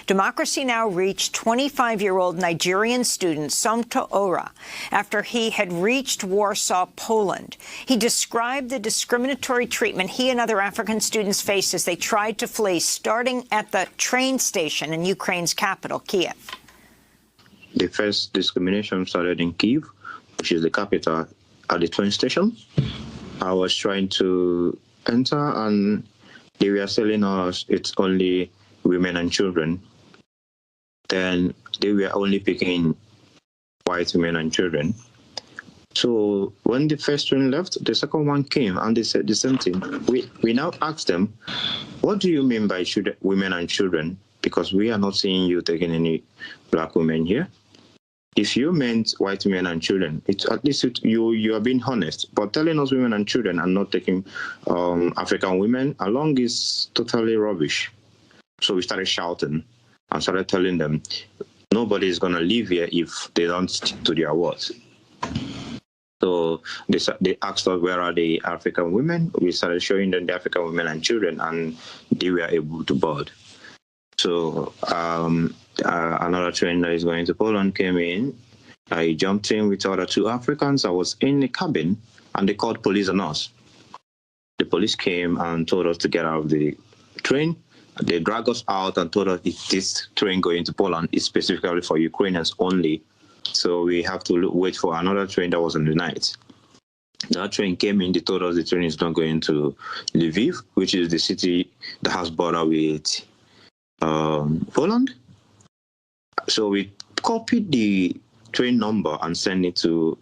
Democracy Now! Reached 25-year-old Nigerian student Somto Ora after he had reached Warsaw, Poland. He described the discriminatory treatment he and other African students faced as they tried to flee, starting at the train station in Ukraine's capital, Kiev. The first discrimination started in Kiev, which is the capital, at the train station. I was trying to enter, and they were telling us it's only women and children. Then they were only picking white women and children. So when the first train left, the second one came, and they said the same thing. We now asked them, what do you mean by women and children? Because we are not seeing you taking any black women here. If you meant white women and children, at least you are being honest. But telling us women and children and not taking African women along is totally rubbish. So we started shouting and started telling them, nobody is going to live here if they don't stick to their words. So they asked us, where are the African women? We started showing them the African women and children, and they were able to board. So another train that is going to Poland came in. I jumped in with other two Africans. I was in the cabin, and they called police on us. The police came and told us to get out of the train. They dragged us out and told us this train going to Poland is specifically for Ukrainians only. So we have to wait for another train that was in the night. That train came in. They told us the train is not going to Lviv, which is the city that has border with Poland. So we copied the train number and sent it to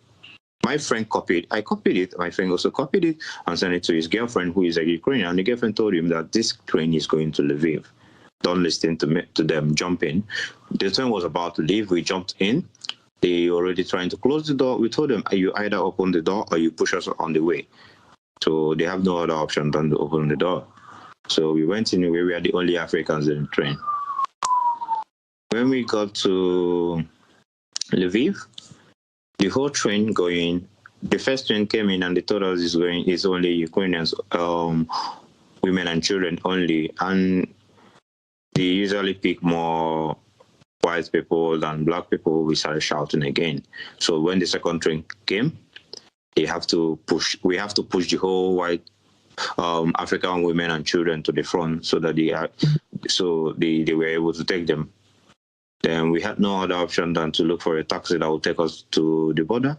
my friend. I copied it. My friend also copied it and sent it to his girlfriend, who is a Ukrainian. And the girlfriend told him that this train is going to Lviv. Don't listen to them. Jump in. The train was about to leave. We jumped in. They already trying to close the door. We told them, you either open the door or you push us on the way. So they have no other option than to open the door. So we went in. We were the only Africans in the train. When we got to Lviv, the whole train going, the first train came in and they told us it's only Ukrainians, women and children only. And they usually pick more white people than black people. We started shouting again. So when the second train came, we have to push the whole white African women and children to the front so that they were able to take them. Then we had no other option than to look for a taxi that would take us to the border.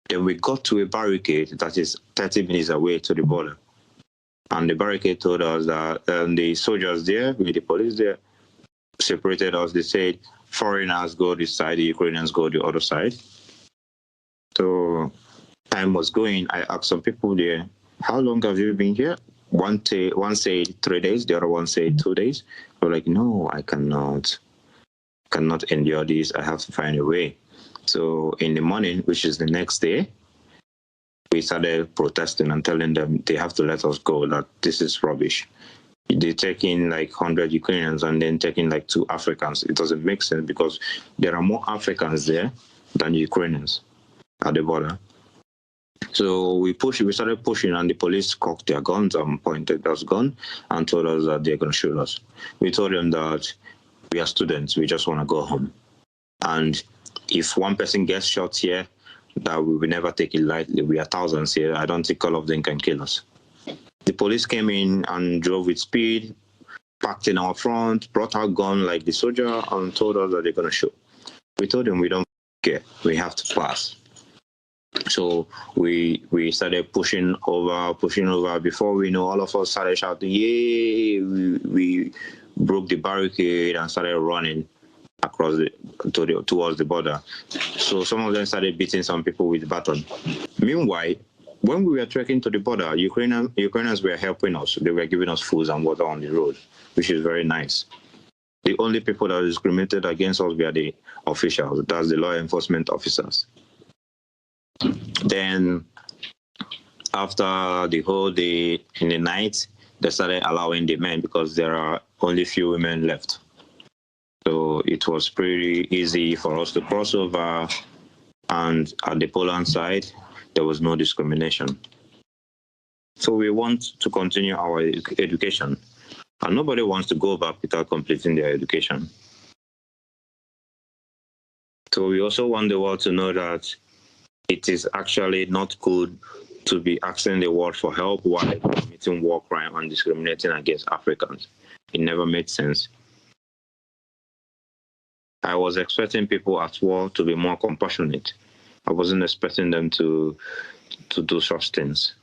Then we got to a barricade that is 30 minutes away to the border. And the barricade told us that the soldiers there, with the police there, separated us. They said, foreigners go this side, the Ukrainians go the other side. So time was going. I asked some people there, how long have you been here? One said 3 days, the other one said 2 days. They were like, no, I cannot endure this. I have to find a way. So in the morning, which is the next day, we started protesting and telling them they have to let us go, that this is rubbish. They're taking like 100 Ukrainians and then taking like 2 Africans. It doesn't make sense because there are more Africans there than Ukrainians at the border. So we started pushing, and the police cocked their guns and pointed us gun and told us that they're going to shoot us. We told them that we are students, we just want to go home. And if one person gets shot here, that we will never take it lightly. We are thousands here. I don't think all of them can kill us. The police came in and drove with speed, parked in our front, brought our gun like the soldier, and told us that they're going to shoot. We told them we don't care. We have to pass. So we started pushing over. Before we know, all of us started shouting, yay! We broke the barricade and started running across towards the border. So some of them started beating some people with baton. Meanwhile, when we were trekking to the border, Ukrainians were helping us. They were giving us food and water on the road, which is very nice. The only people that discriminated against us were the officials, that's the law enforcement officers. Then after the whole day, in the night, they started allowing the men because there are only few women left. So it was pretty easy for us to cross over, and at the Poland side, there was no discrimination. So we want to continue our education, and nobody wants to go back without completing their education. So we also want the world to know that it is actually not good to be asking the world for help while committing war crime and discriminating against Africans. It never made sense. I was expecting people at war to be more compassionate. I wasn't expecting them to do such things.